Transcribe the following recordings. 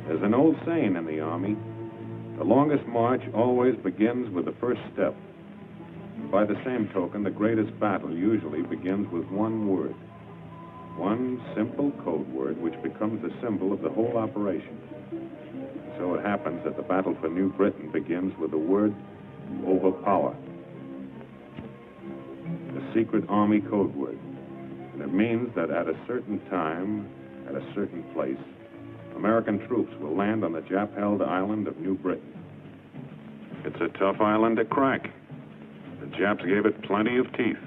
There's an old saying in the Army, the longest march always begins with the first step. By the same token, the greatest battle usually begins with one word. One simple code word which becomes the symbol of the whole operation. So it happens that the battle for New Britain begins with the word overpower. A secret Army code word. And it means that at a certain time, at a certain place, American troops will land on the Jap-held island of New Britain. It's a tough island to crack. The Japs gave it plenty of teeth.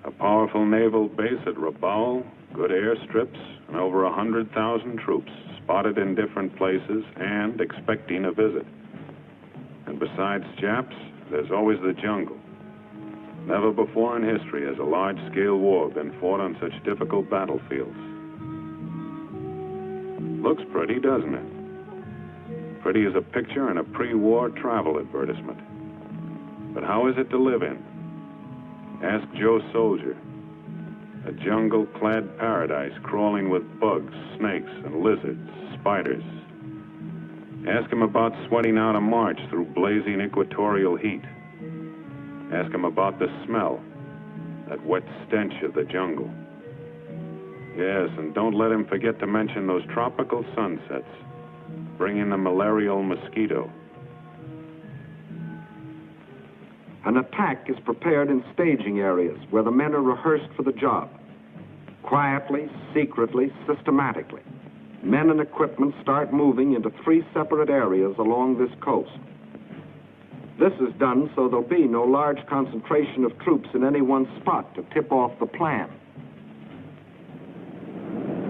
A powerful naval base at Rabaul, good airstrips, and over 100,000 troops spotted in different places and expecting a visit. And besides Japs, there's always the jungle. Never before in history has a large-scale war been fought on such difficult battlefields. Looks pretty, doesn't it? Pretty as a picture in a pre-war travel advertisement. But how is it to live in? Ask Joe Soldier. A jungle-clad paradise crawling with bugs, snakes, and lizards, spiders. Ask him about sweating out a march through blazing equatorial heat. Ask him about the smell, that wet stench of the jungle. Yes, and don't let him forget to mention those tropical sunsets, bringing the malarial mosquito. An attack is prepared in staging areas where the men are rehearsed for the job. Quietly, secretly, systematically, men and equipment start moving into 3 separate areas along this coast. This is done so there'll be no large concentration of troops in any one spot to tip off the plan.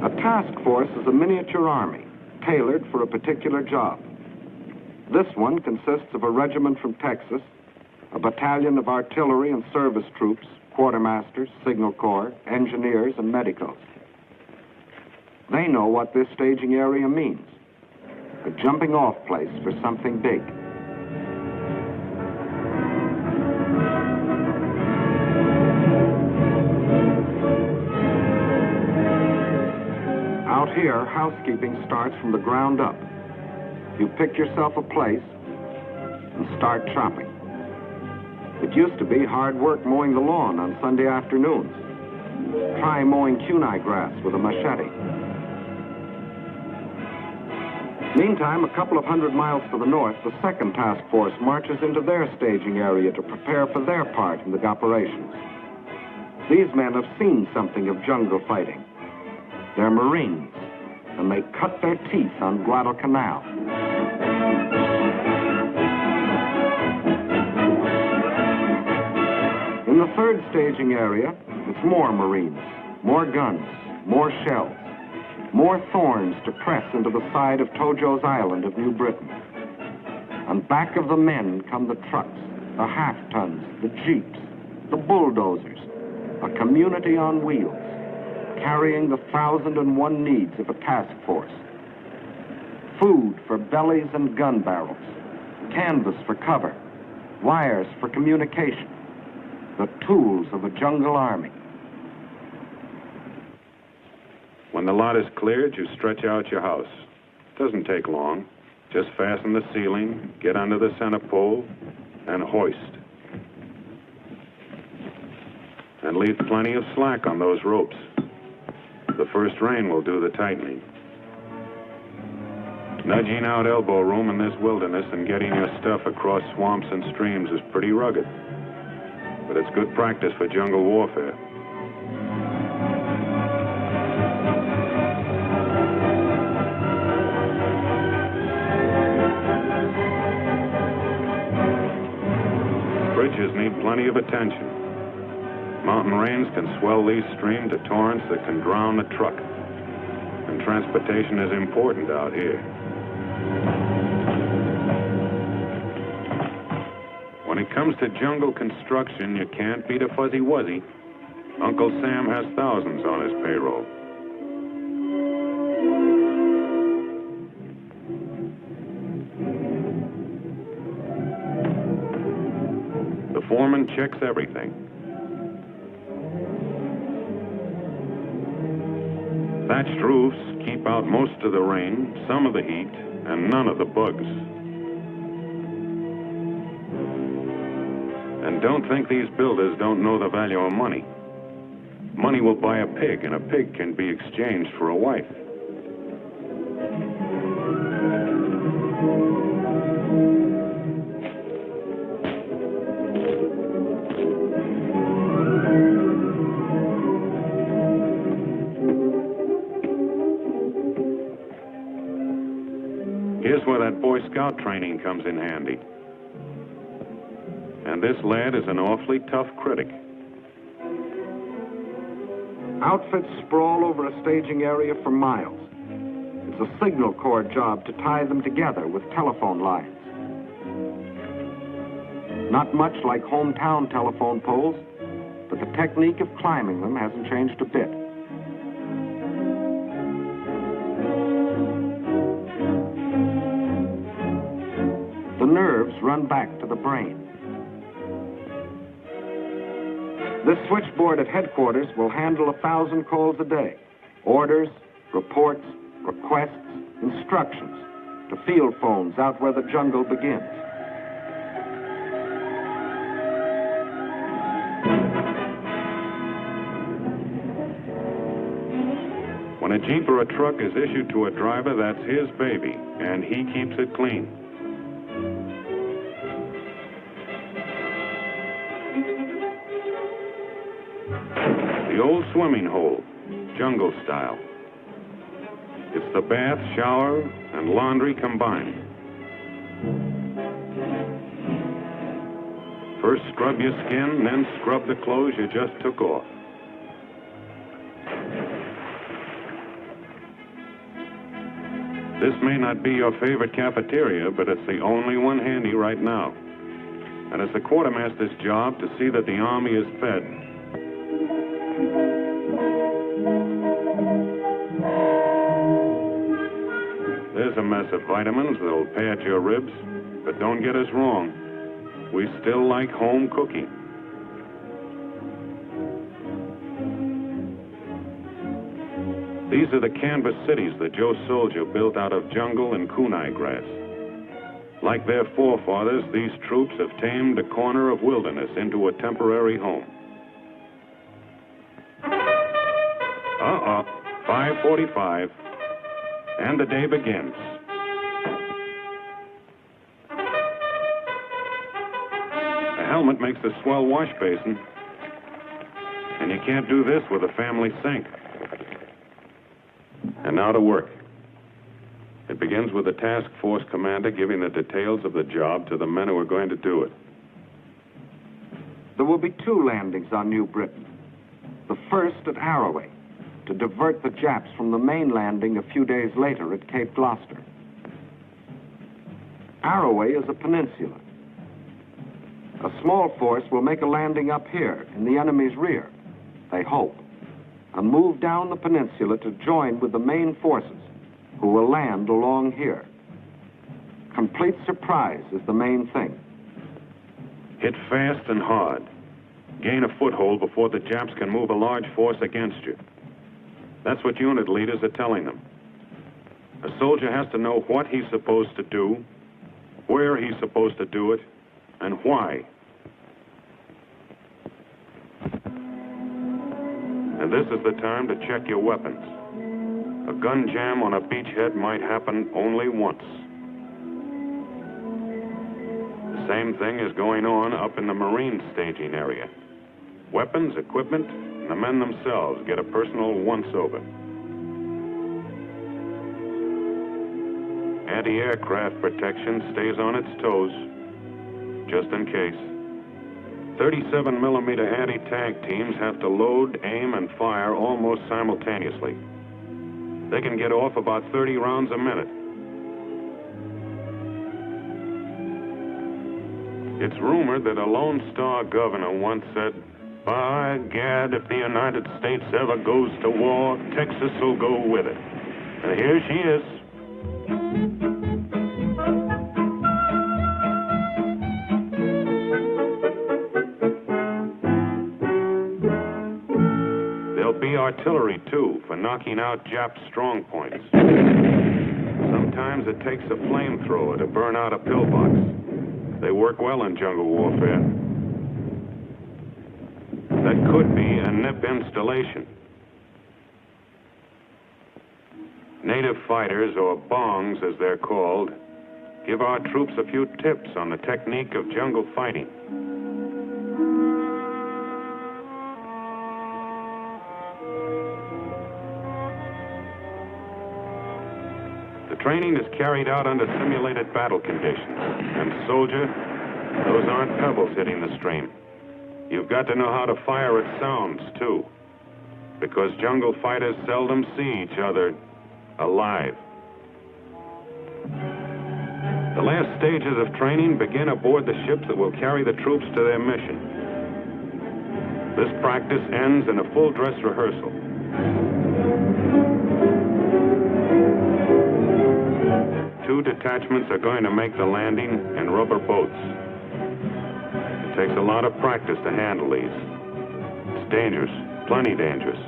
A task force is a miniature army, tailored for a particular job. This one consists of a regiment from Texas, a battalion of artillery and service troops, quartermasters, signal corps, engineers, and medicos. They know what this staging area means, a jumping-off place for something big. Out here, housekeeping starts from the ground up. You pick yourself a place and start chopping. It used to be hard work mowing the lawn on Sunday afternoons. Try mowing kunai grass with a machete. Meantime, a couple of 100 miles to the north, the second task force marches into their staging area to prepare for their part in the operations. These men have seen something of jungle fighting. They're Marines, and they cut their teeth on Guadalcanal. In the third staging area, it's more Marines, more guns, more shells, more thorns to press into the side of Tojo's Island of New Britain. And back of the men come the trucks, the half-tons, the jeeps, the bulldozers, a community on wheels, carrying the 1,001 needs of a task force. Food for bellies and gun barrels, canvas for cover, wires for communication, the tools of a jungle army. When the lot is cleared, you stretch out your house. Doesn't take long. Just fasten the ceiling, get under the center pole, and hoist. And leave plenty of slack on those ropes. The first rain will do the tightening. Nudging out elbow room in this wilderness and getting your stuff across swamps and streams is pretty rugged. But it's good practice for jungle warfare. Bridges need plenty of attention. Mountain rains can swell these streams to torrents that can drown the truck. And transportation is important out here. When it comes to jungle construction, you can't beat a fuzzy wuzzy. Uncle Sam has thousands on his payroll. The foreman checks everything. Thatched roofs keep keep out most of the rain, some of the heat, and none of the bugs. And don't think these builders don't know the value of money. Money will buy a pig, and a pig can be exchanged for a wife. Here's where that Boy Scout training comes in handy. And this lad is an awfully tough critic. Outfits sprawl over a staging area for miles. It's a signal corps job to tie them together with telephone lines. Not much like hometown telephone poles, but the technique of climbing them hasn't changed a bit. The nerves run back to the brain. This switchboard at headquarters will handle 1,000 calls a day. Orders, reports, requests, instructions to field phones out where the jungle begins. When a Jeep or a truck is issued to a driver, that's his baby, and he keeps it clean. The old swimming hole, jungle style. It's the bath, shower, and laundry combined. First scrub your skin, then scrub the clothes you just took off. This may not be your favorite cafeteria, but it's the only one handy right now. And it's the quartermaster's job to see that the army is fed. There's a mess of vitamins that'll pad your ribs, but don't get us wrong. We still like home cooking. These are the canvas cities that Joe Soldier built out of jungle and kunai grass. Like their forefathers, these troops have tamed a corner of wilderness into a temporary home. 5:45, and the day begins. A helmet makes a swell wash basin, and you can't do this with a family sink. And now to work. It begins with the task force commander giving the details of the job to the men who are going to do it. There will be 2 landings on New Britain. The first at Arroway, to divert the Japs from the main landing a few days later at Cape Gloucester. Arroway is a peninsula. A small force will make a landing up here in the enemy's rear, they hope, and move down the peninsula to join with the main forces, who will land along here. Complete surprise is the main thing. Hit fast and hard. Gain a foothold before the Japs can move a large force against you. That's what unit leaders are telling them. A soldier has to know what he's supposed to do, where he's supposed to do it, and why. And this is the time to check your weapons. A gun jam on a beachhead might happen only once. The same thing is going on up in the Marine staging area. Weapons, equipment, and the men themselves get a personal once-over. Anti-aircraft protection stays on its toes, just in case. 37mm anti-tank teams have to load, aim, and fire almost simultaneously. They can get off about 30 rounds a minute. It's rumored that a Lone Star governor once said, "By gad, if the United States ever goes to war, Texas will go with it." And here she is. There'll be artillery, too, for knocking out Jap strong points. Sometimes it takes a flamethrower to burn out a pillbox. They work well in jungle warfare. That could be a NIP installation. Native fighters, or bongs as they're called, give our troops a few tips on the technique of jungle fighting. The training is carried out under simulated battle conditions. And soldier, those aren't pebbles hitting the stream. You've got to know how to fire at sounds, too, because jungle fighters seldom see each other alive. The last stages of training begin aboard the ships that will carry the troops to their mission. This practice ends in a full-dress rehearsal. Two detachments are going to make the landing in rubber boats. It takes a lot of practice to handle these. It's dangerous, plenty dangerous.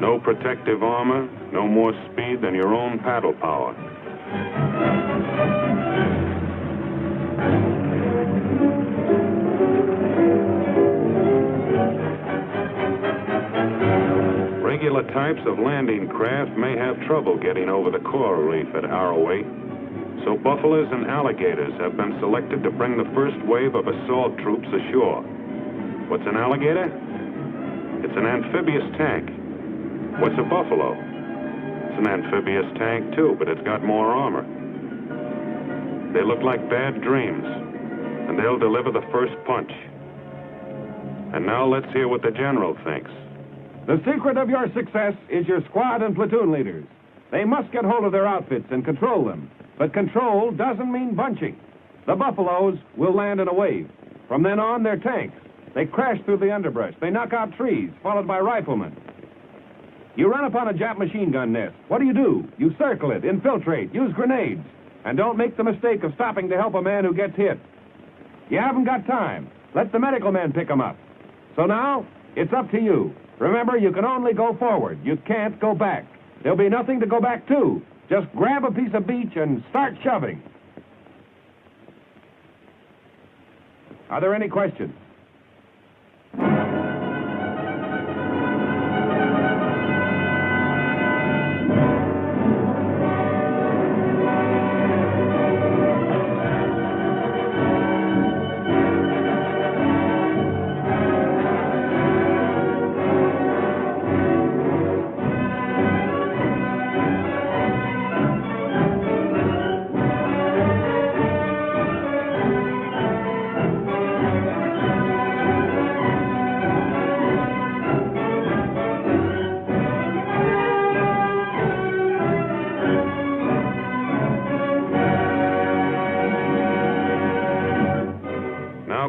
No protective armor, no more speed than your own paddle power. Regular types of landing craft may have trouble getting over the coral reef at Arroway, so buffaloes and alligators have been selected to bring the first wave of assault troops ashore. What's an alligator? It's an amphibious tank. What's a buffalo? It's an amphibious tank, too, but it's got more armor. They look like bad dreams, and they'll deliver the first punch. And now let's hear what the general thinks. The secret of your success is your squad and platoon leaders. They must get hold of their outfits and control them. But control doesn't mean bunching. The buffaloes will land in a wave. From then on, they're tanks. They crash through the underbrush. They knock out trees, followed by riflemen. You run upon a Jap machine gun nest. What do? You circle it, infiltrate, use grenades. And don't make the mistake of stopping to help a man who gets hit. You haven't got time. Let the medical men pick him up. So now, it's up to you. Remember, you can only go forward. You can't go back. There'll be nothing to go back to. Just grab a piece of beach and start shoving. Are there any questions?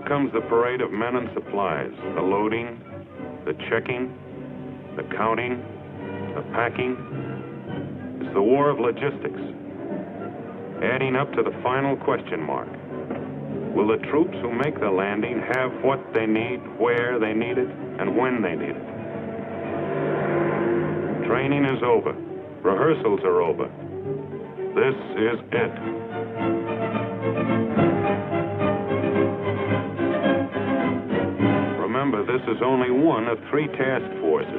Comes the parade of men and supplies, the loading, the checking, the counting, the packing. It's the war of logistics, adding up to the final question mark. Will the troops who make the landing have what they need, where they need it, and when they need it? Training is over. Rehearsals are over. This is it. Remember, this is only one of 3 task forces,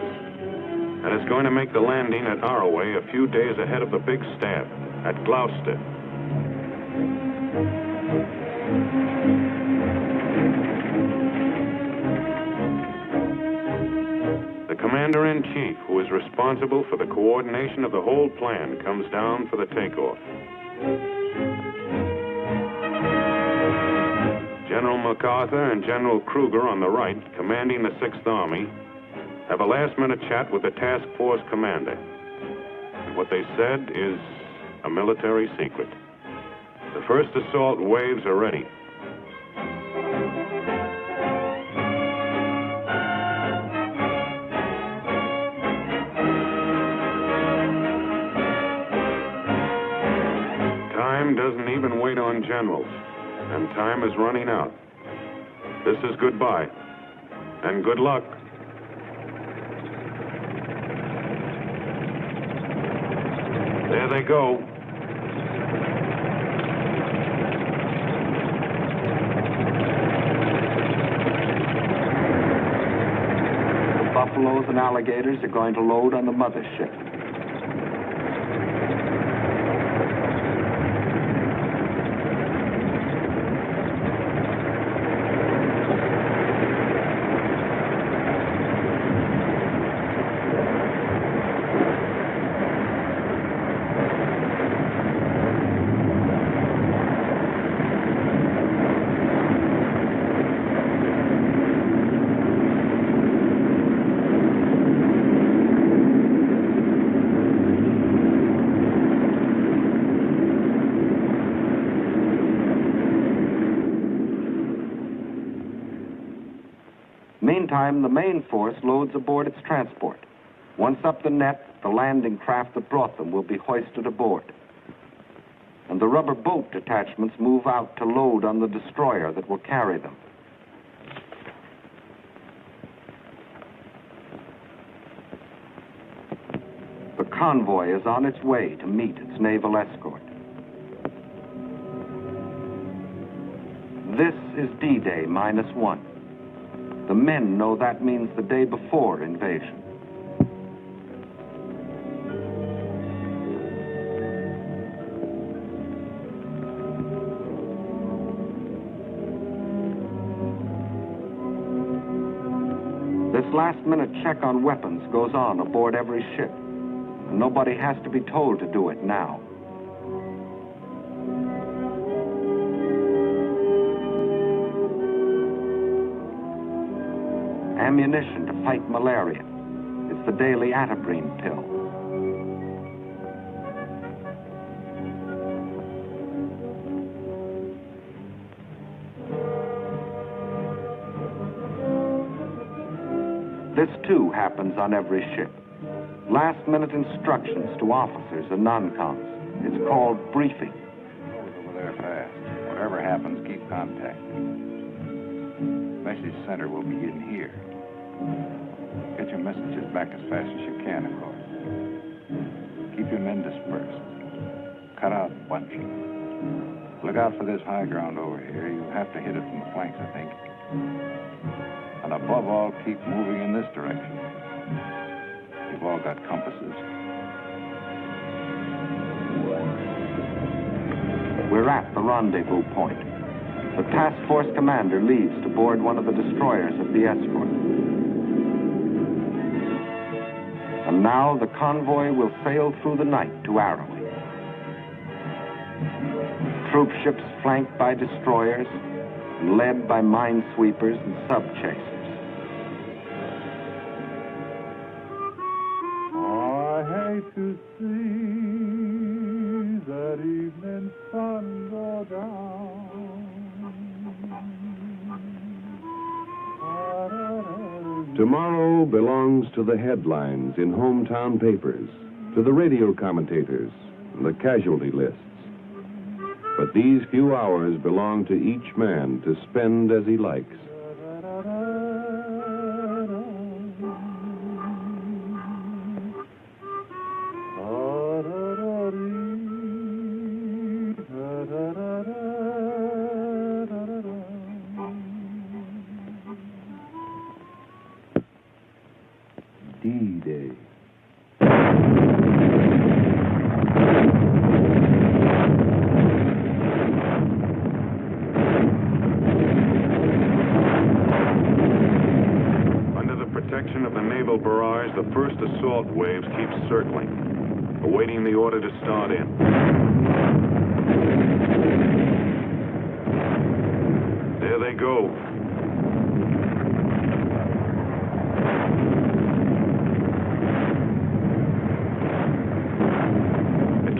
and it's going to make the landing at Arroway a few days ahead of the big staff at Gloucester. The commander-in-chief, who is responsible for the coordination of the whole plan, comes down for the takeoff. General MacArthur and General Kruger on the right, commanding the 6th Army, have a last-minute chat with the task force commander. And what they said is a military secret. The first assault waves are ready. Time doesn't even wait on generals. And time is running out. This is goodbye, and good luck. they go. The buffaloes and alligators are going to load on the mothership. Meantime, the main force loads aboard its transport. Once up the net, the landing craft that brought them will be hoisted aboard. And the rubber boat detachments move out to load on the destroyer that will carry them. The convoy is on its way to meet its naval escort. This is D-Day -1. The men know that means the day before invasion. This last-minute check on weapons goes on aboard every ship, and nobody has to be told to do it now. Ammunition to fight malaria. It's the daily atabrine pill. This too happens on every ship. Last-minute instructions to officers and non-coms. It's called briefing. Over there fast. Whatever happens, keep contact. Message center will be in here. Get your messages back as fast as you can, of course. Keep your men dispersed. Cut out bunching. Look out for this high ground over here. You'll have to hit it from the flanks, I think. And above all, keep moving in this direction. You've all got compasses. We're at the rendezvous point. The task force commander leaves to board one of the destroyers of the escort. And now the convoy will sail through the night to Arroway. Troop ships flanked by destroyers and led by minesweepers and sub-chasers. I hate to see that evening sun go down. Tomorrow belongs to the headlines in hometown papers, to the radio commentators, and the casualty lists. But these few hours belong to each man to spend as he likes. D-Day. Under the protection of the naval barrage, the first assault waves keep circling, awaiting the order to start in. There they go.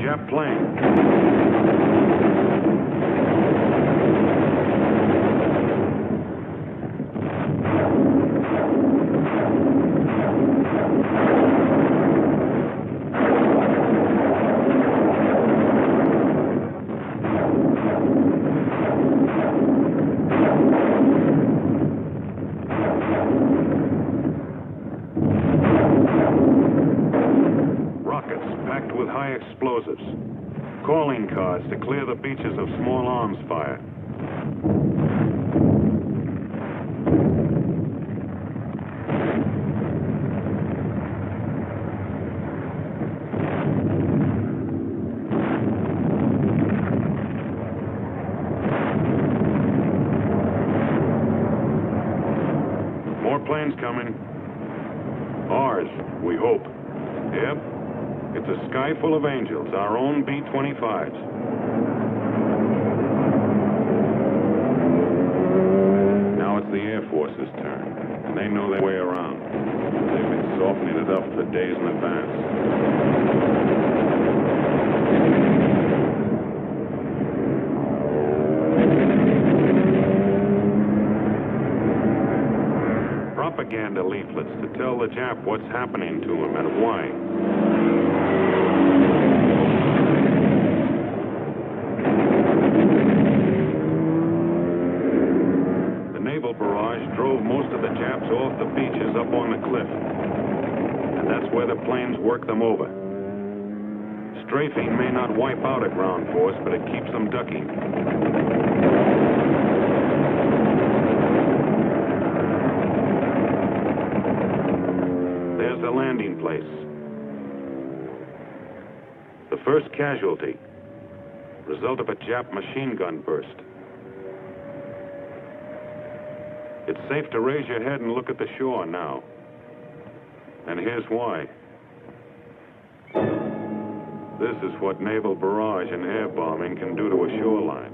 Jap plane. Rockets packed with high explosives explosives. Calling cards to clear the beaches of small arms fire. More planes coming. Ours, we hope. Yep. It's a sky full of angels, our own B-25s. Now it's the Air Force's turn, and they know their way around. They've been softening it up for days in advance. Propaganda leaflets to tell the Jap what's happening to him and why. The naval barrage drove most of the Japs off the beaches up on the cliff. And that's where the planes work them over. Strafing may not wipe out a ground force, but it keeps them ducking. The landing place. The first casualty, result of a Jap machine gun burst. It's safe to raise your head and look at the shore now. And here's why. This is what naval barrage and air bombing can do to a shoreline.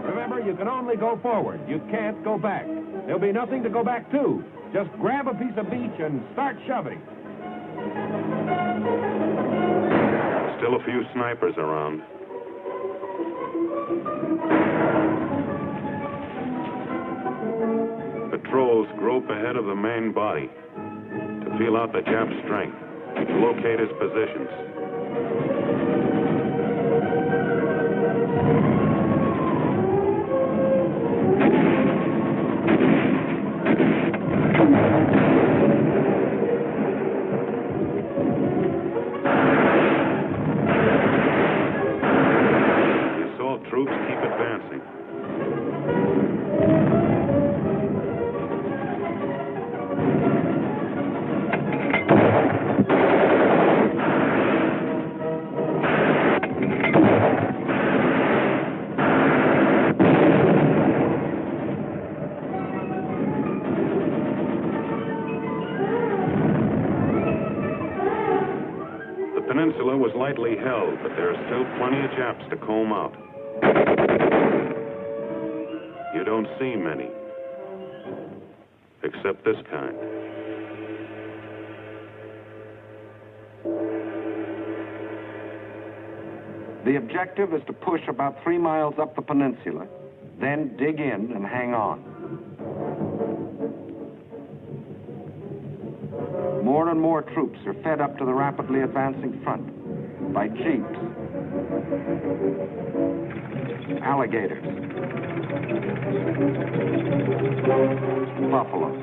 Remember, you can only go forward. You can't go back. There'll be nothing to go back to. Just grab a piece of beach and start shoving. Still a few snipers around. Patrols grope ahead of the main body to feel out the Jap's strength, to locate his positions. The assault troops keep advancing. The peninsula was lightly held, but there are still plenty of Japs to comb out. You don't see many, except this kind. The objective is to push about 3 miles up the peninsula, then dig in and hang on. More and more troops are fed up to the rapidly advancing front by jeeps, alligators, buffaloes.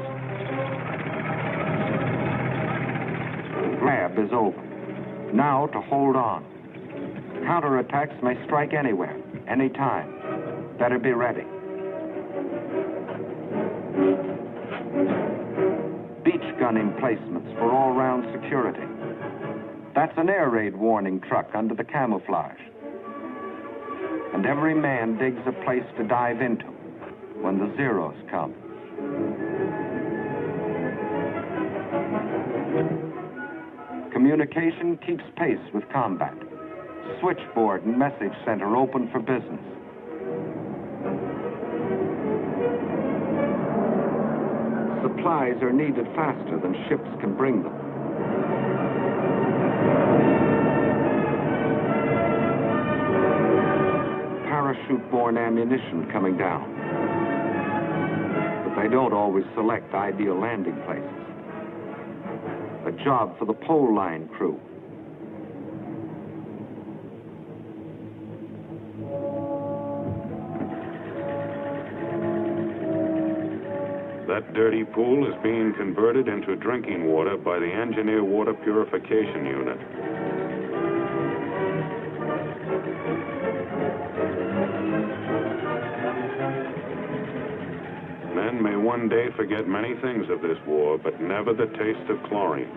The grab is over. Now to hold on. Counterattacks may strike anywhere, anytime. Better be ready. Beach gun emplacements for all-round security. That's an air raid warning truck under the camouflage. And every man digs a place to dive into when the Zeros come. Communication keeps pace with combat. Switchboard and message center open for business. Supplies are needed faster than ships can bring them. Parachute-borne ammunition coming down. But they don't always select ideal landing places. A job for the pole line crew. That dirty pool is being converted into drinking water by the Engineer Water Purification Unit. Men may one day forget many things of this war, but never the taste of chlorine.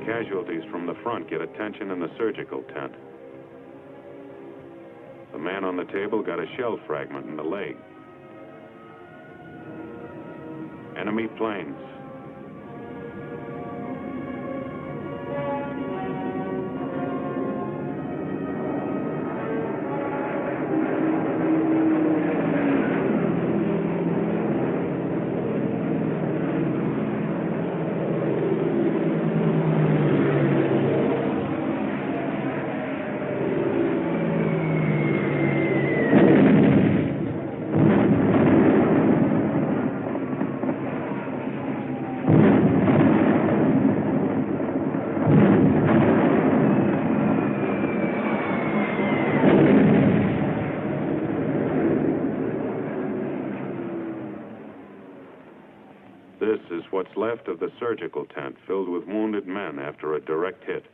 Casualties from the front get attention in the surgical tent. The man on the table got a shell fragment in the leg. Enemy planes. This is what's left of the surgical tent filled with wounded men after a direct hit.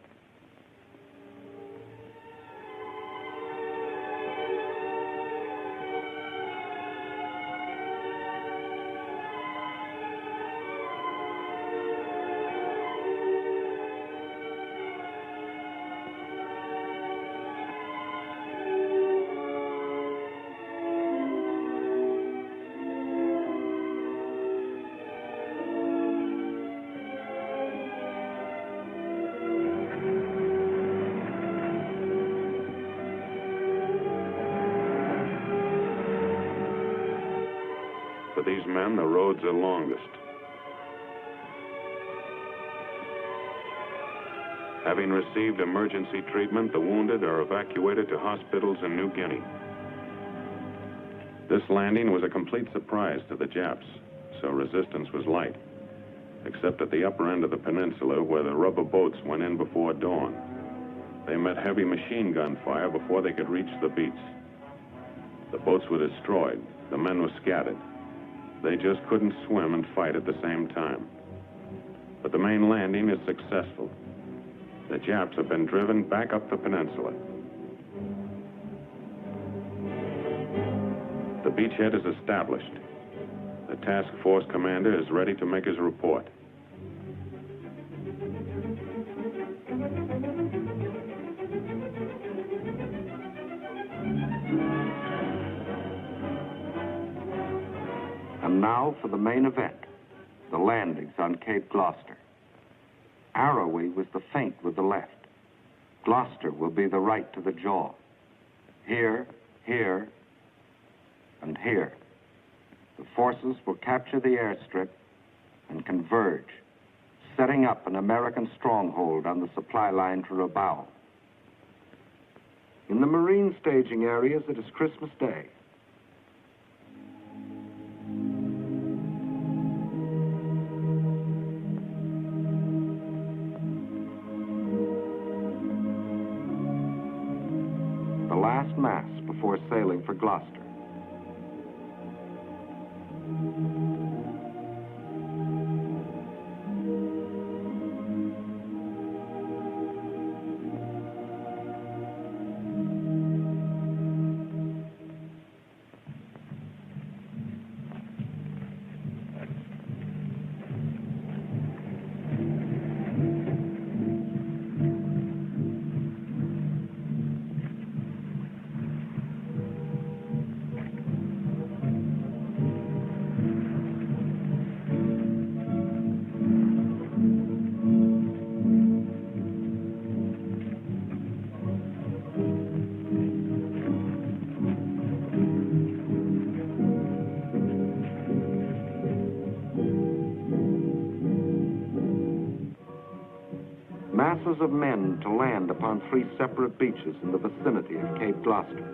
For these men, the roads are longest. Having received emergency treatment, the wounded are evacuated to hospitals in New Guinea. This landing was a complete surprise to the Japs, so resistance was light, except at the upper end of the peninsula where the rubber boats went in before dawn. They met heavy machine gun fire before they could reach the beach. The boats were destroyed. The men were scattered. They just couldn't swim and fight at the same time. But the main landing is successful. The Japs have been driven back up the peninsula. The beachhead is established. The task force commander is ready to make his report. And now for the main event, the landings on Cape Gloucester. Arrowey was the feint with the left. Gloucester will be the right to the jaw. Here, here, and here. The forces will capture the airstrip and converge, setting up an American stronghold on the supply line to Rabaul. In the Marine staging areas, it is Christmas Day. The last mass before sailing for Gloucester. Masses of men to land upon 3 separate beaches in the vicinity of Cape Gloucester.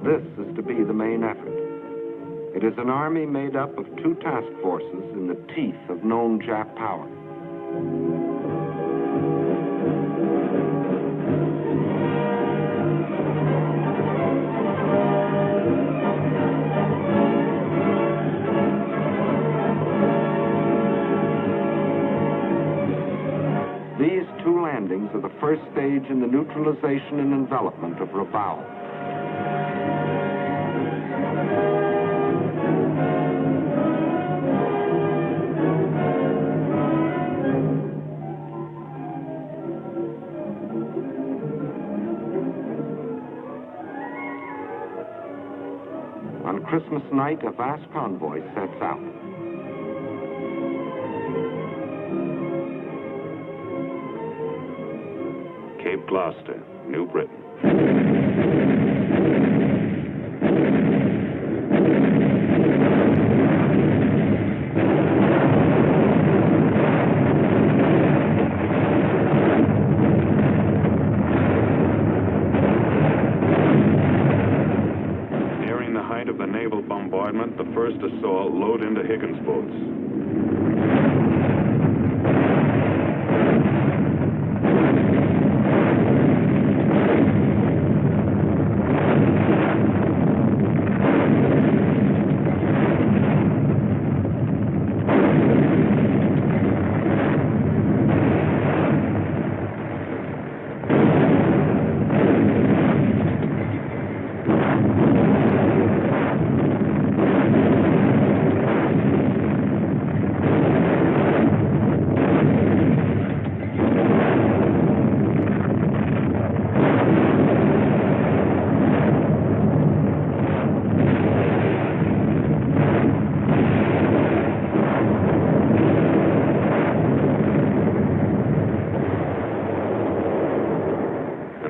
This is to be the main effort. It is an army made up of 2 task forces in the teeth of known Jap power. These 2 landings are the first stage in the neutralization and envelopment of Rabaul. On Christmas night, a vast convoy sets out. Cape Gloucester, New Britain. Nearing the height of the naval bombardment, the first assault load into Higgins boats.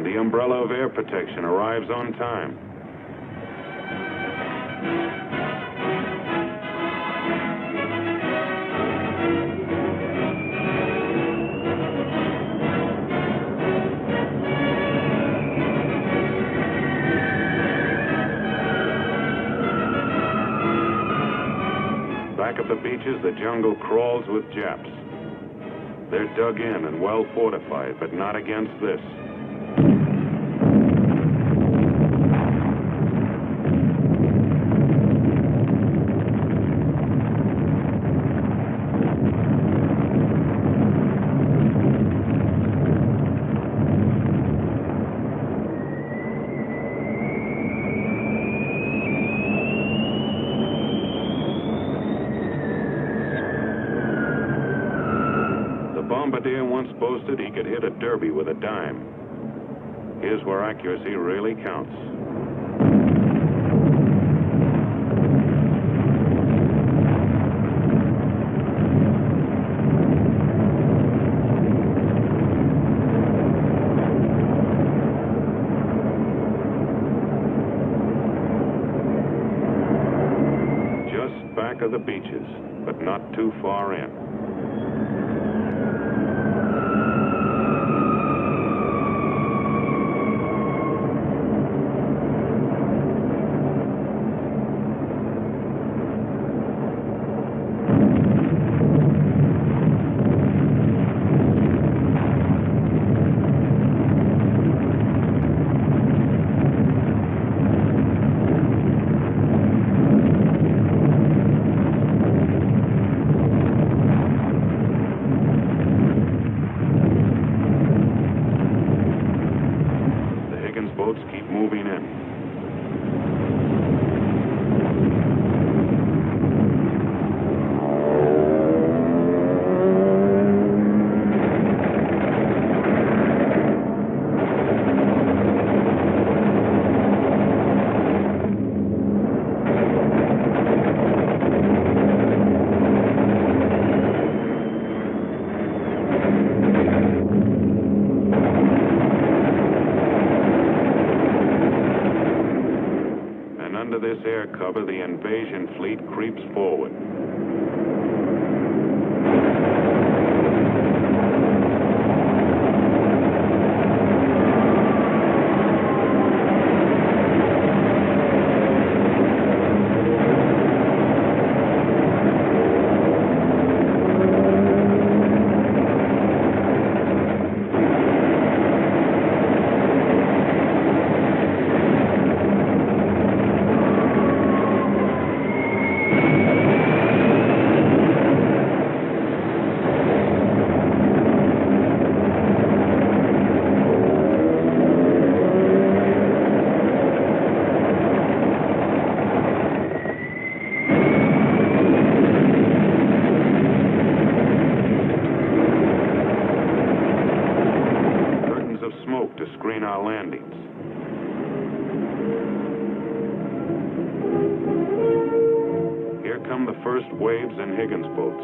The umbrella of air protection arrives on time. Back at the beaches, the jungle crawls with Japs. They're dug in and well fortified, but not against this. Bombardier once boasted he could hit a derby with a dime. Here's where accuracy really counts. Just back of the beaches, but not too far in. Boats keep moving in. Under this air cover, the invasion fleet creeps forward. come the first waves in Higgins boats.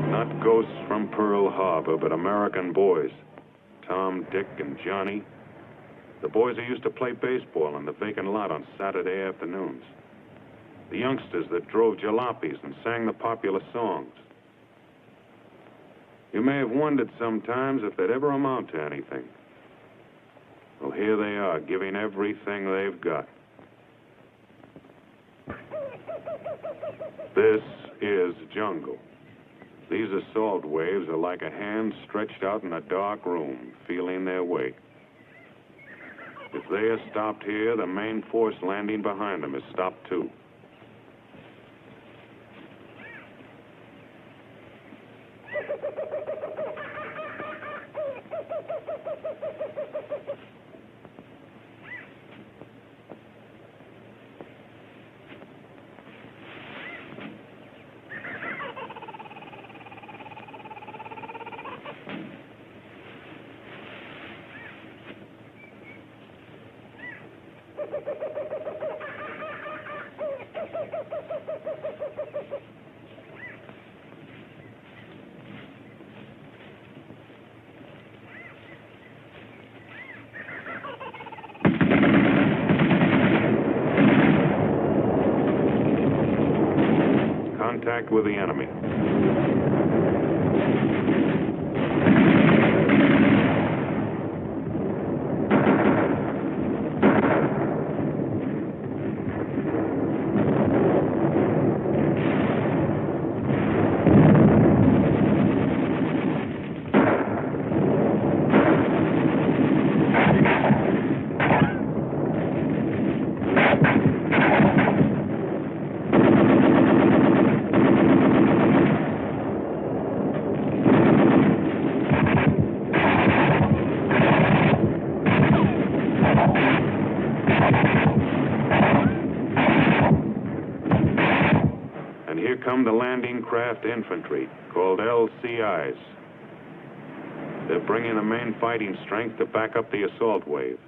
Not ghosts from Pearl Harbor, but American boys. Tom, Dick, and Johnny. The boys who used to play baseball in the vacant lot on Saturday afternoons. The youngsters that drove jalopies and sang the popular songs. You may have wondered sometimes if they'd ever amount to anything. Well, here they are, giving everything they've got. This is jungle. These assault waves are like a hand stretched out in a dark room, feeling their way. If they are stopped here, the main force landing behind them is stopped too. Contact with the enemy. Come the landing craft infantry, called LCIs. They're bringing the main fighting strength to back up the assault wave.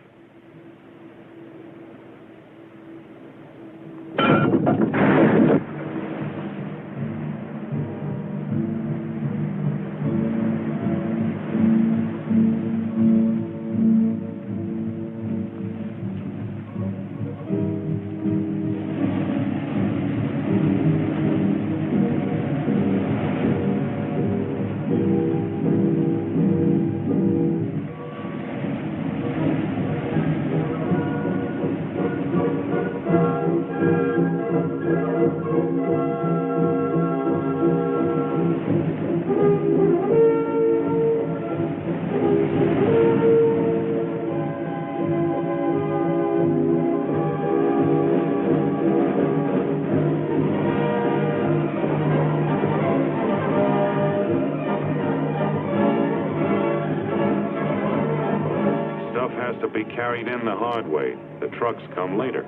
Be carried in the hard way. The trucks come later.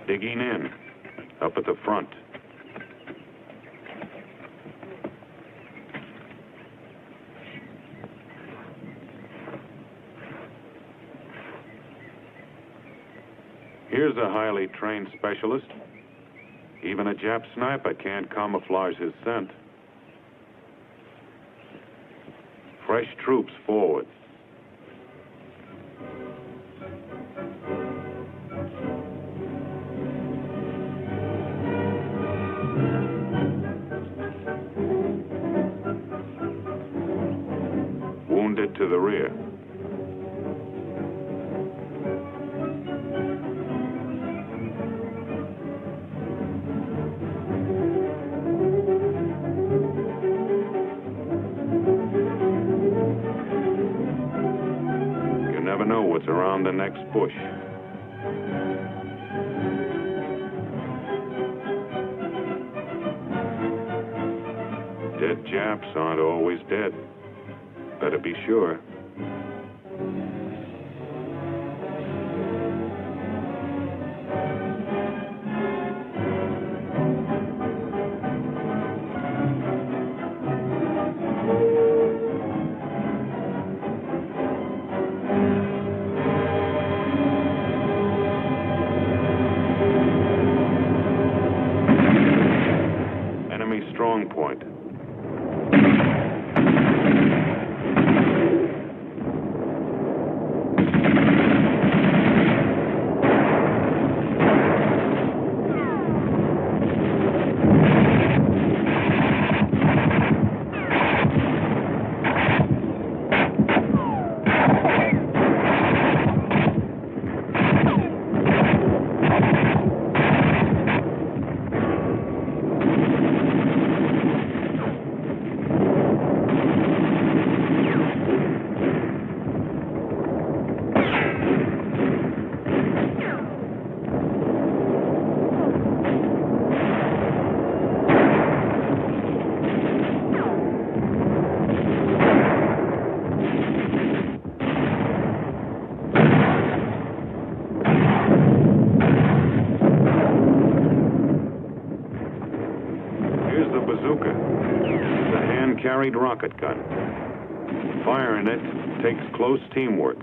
Digging in, up at the front. Here's a highly trained specialist. Even a Jap sniper can't camouflage his scent. Fresh troops forward. Wounded to the rear. Know what's around the next bush. Dead Japs aren't always dead. Better be sure. Enemy strong point. Here's the bazooka. It's a hand-carried rocket gun. Firing it takes close teamwork.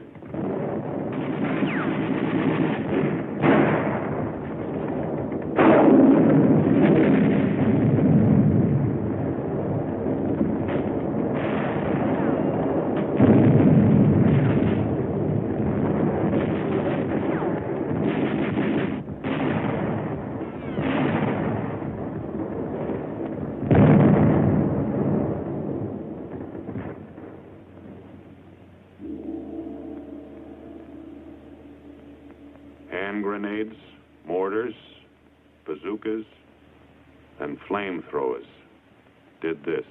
Hand grenades, mortars, bazookas, and flamethrowers did this.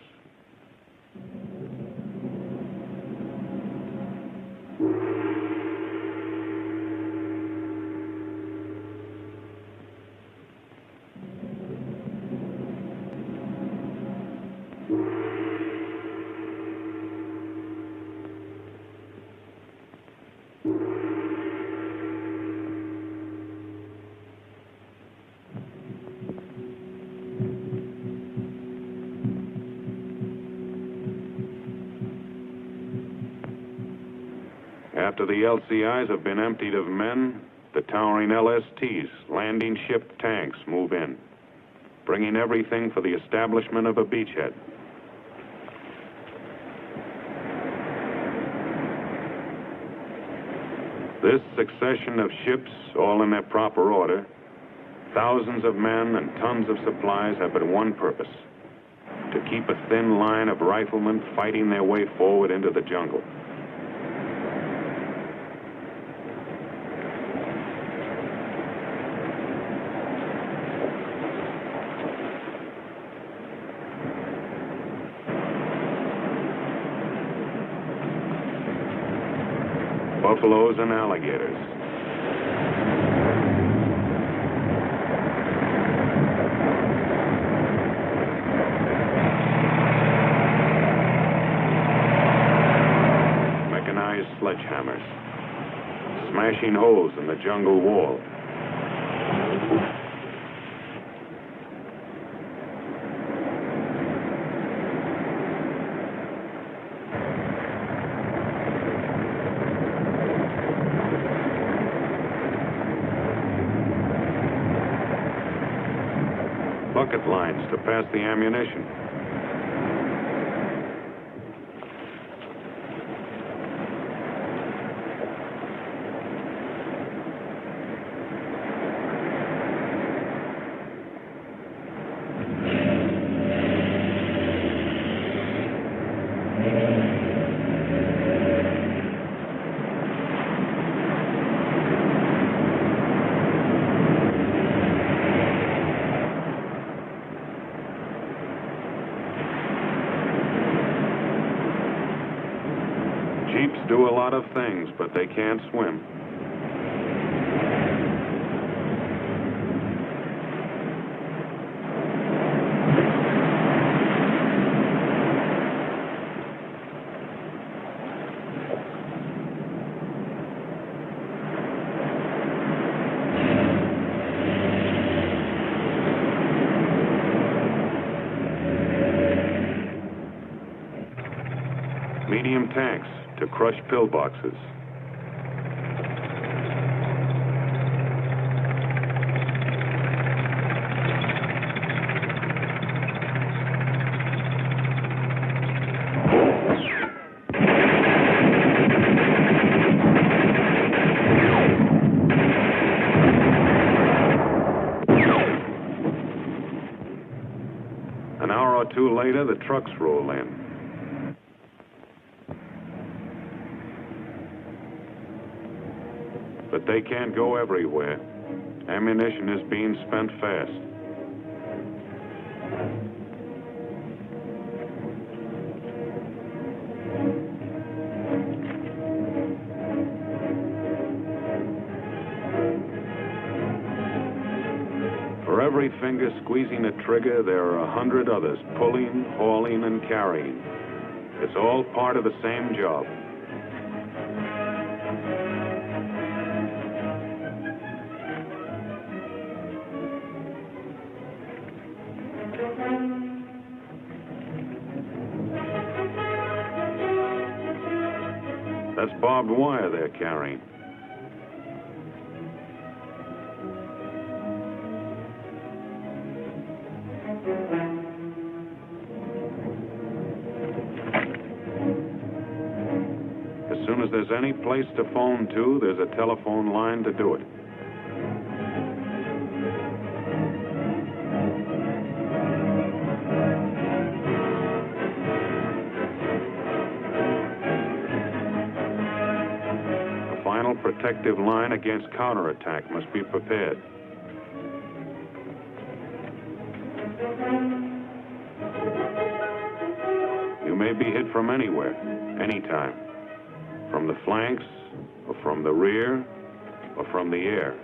After the LCIs have been emptied of men, the towering LSTs, landing ship tanks, move in, bringing everything for the establishment of a beachhead. This succession of ships, all in their proper order, thousands of men and tons of supplies have but one purpose: to keep a thin line of riflemen fighting their way forward into the jungle. Buffaloes and alligators. Mechanized sledgehammers, smashing holes in the jungle wall. Bucket lines to pass the ammunition. Jeeps do a lot of things, but they can't swim. Medium tanks to crush pillboxes. An hour or two later, the trucks roll in. But they can't go everywhere. Ammunition is being spent fast. For every finger squeezing a trigger, there are 100 others pulling, hauling, and carrying. It's all part of the same job. That's barbed wire they're carrying. As soon as there's any place to phone to, there's a telephone line to do it. A final protective line against counterattack must be prepared. You may be hit from anywhere, anytime. From the flanks, or from the rear, or from the air.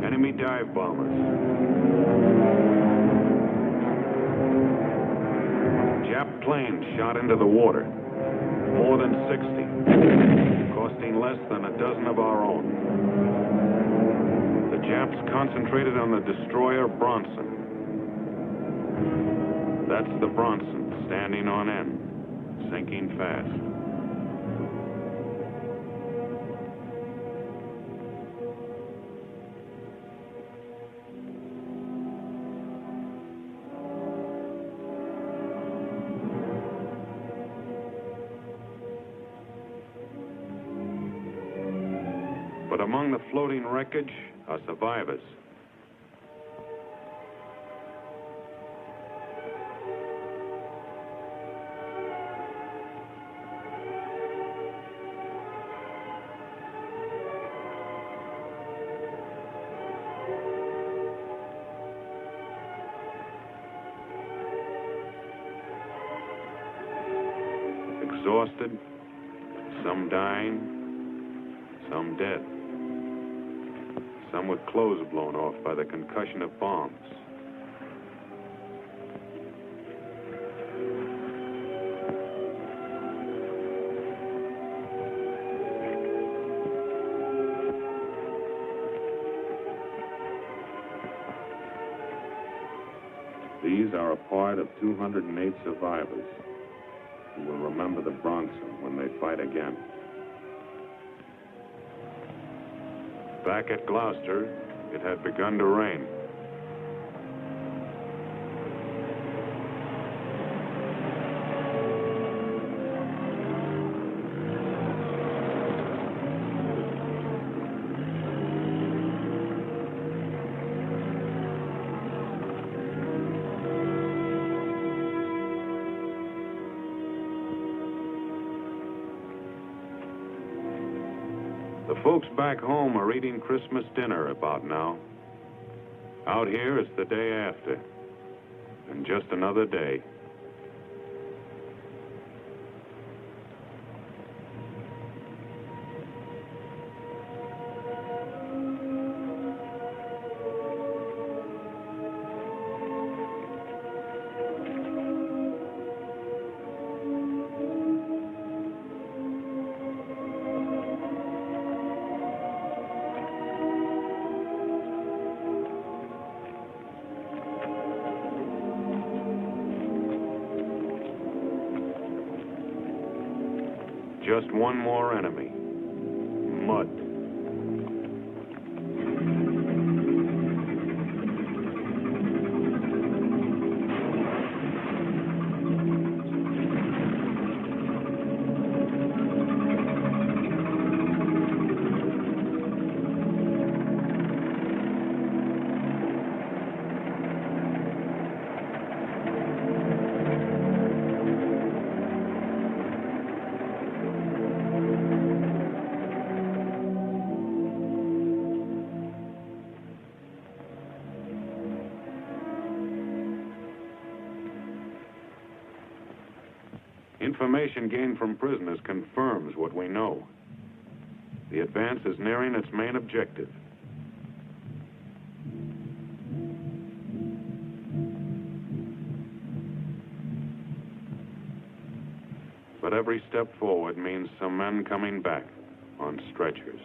Enemy dive bombers. Jap planes shot into the water. More than 60. Costing less than a dozen of our own. The Japs concentrated on the destroyer Bronson. That's the Bronson, standing on end, sinking fast. But among the floating wreckage are survivors. Exhausted, some dying, some dead. Some with clothes blown off by the concussion of bombs. These are a part of 208 survivors who will remember the Bronson when they fight again. Back at Gloucester, it had begun to rain. The folks back home are eating Christmas dinner about now. Out here, it's the day after. and just another day. Just one more enemy. Mud. Information gained from prisoners confirms what we know. The advance is nearing its main objective. But every step forward means some men coming back on stretchers.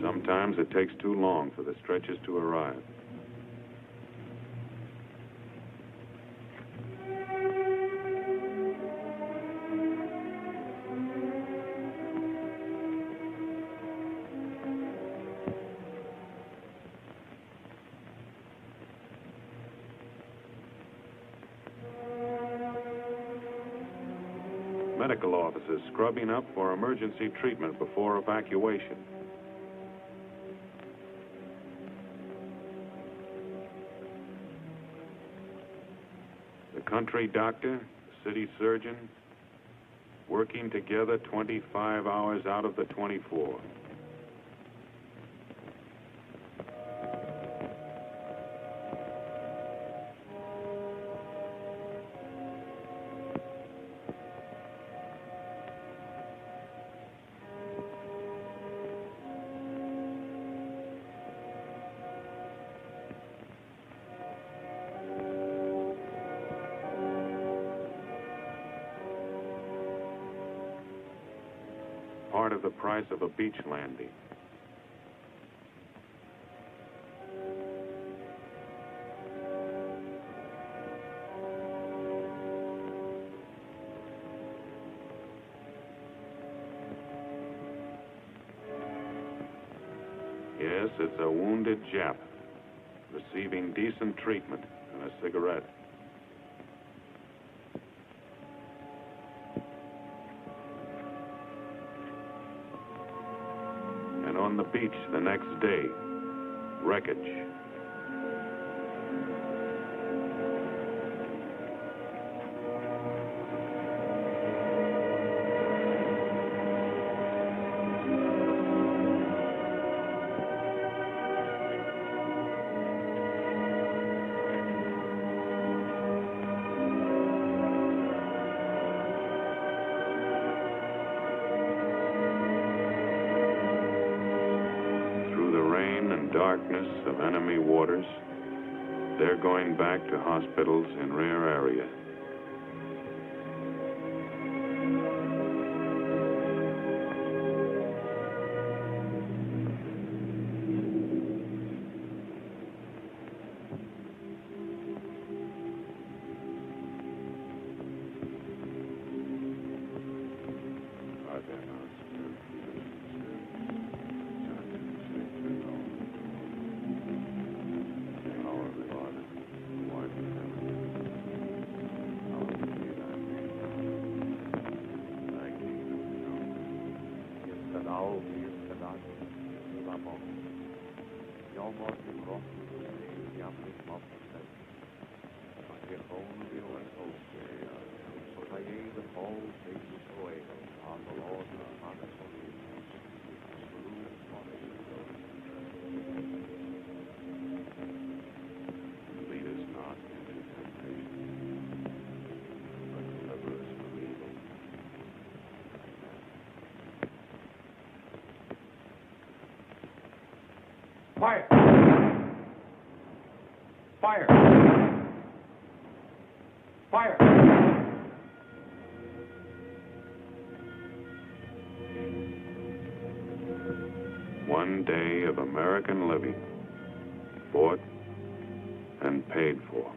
Sometimes it takes too long for the stretchers to arrive. Medical officers scrubbing up for emergency treatment before evacuation. The country doctor, the city surgeon, working together 25 hours out of the 24. Part of the price of a beach landing. Yes, it's a wounded Jap, receiving decent treatment and a cigarette. On the beach the next day, wreckage. Darkness of enemy waters, they're going back to hospitals in rear area. Gewoon weer Lead us not into temptation, but deliver us from evil. Fire! Fire! Fire! One day of American living, bought and paid for.